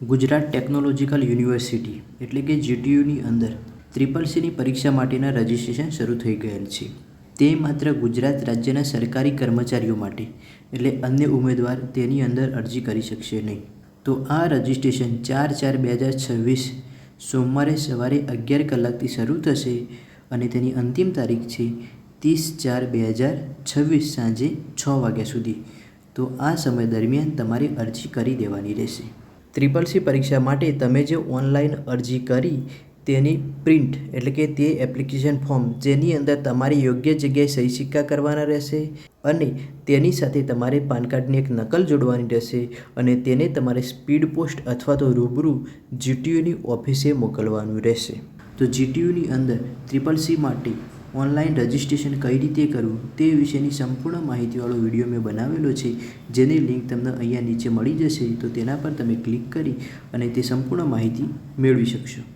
Gujarat technological university એટલે કે જીટીયુની અંદર CCC પરીક્ષા માટેના રજિસ્ટ્રેશન શરૂ થઈ ગયેલ છે। તે માત્ર ગુજરાત રાજ્યના સરકારી કર્મચારીઓ માટે એટલે અન્ય ઉમેદવાર તેની અંદર અરજી કરી શકશે નહીં। તો આ રજિસ્ટ્રેશન 4/4/2026 સોમવારે સવારે 11 કલાકથી શરૂ થશે અને તેની અંતિમ તારીખ છે 30/4/2026 સાંજે 6 વાગ્યા સુધી। તો આ સમય દરમિયાન તમારે અરજી કરી દેવાની રહેશે। CCC પરીક્ષા માટે તમે જે ઓનલાઈન અરજી કરી તેની પ્રિન્ટ એટલે કે તે એપ્લિકેશન ફોર્મ જેની અંદર તમારે યોગ્ય જગ્યાએ સહી સિક્કા કરવાના રહેશે અને તેની સાથે તમારે પાન કાર્ડની એક નકલ જોડવાની રહેશે અને તેને તમારે સ્પીડ પોસ્ટ અથવા તો રૂબરૂ જીટીયુની ઓફિસે મોકલવાનું રહેશે। તો જીટીયુની અંદર CCC માટે ઓનલાઈન રજિસ્ટ્રેશન કઈ રીતે કરવું તે વિશેની સંપૂર્ણ માહિતીવાળો વિડીયો મેં બનાવેલો છે, જેની લિંક તમને અહીંયા નીચે મળી જશે। તો તેના પર તમે ક્લિક કરી અને તે સંપૂર્ણ માહિતી મેળવી શકશો।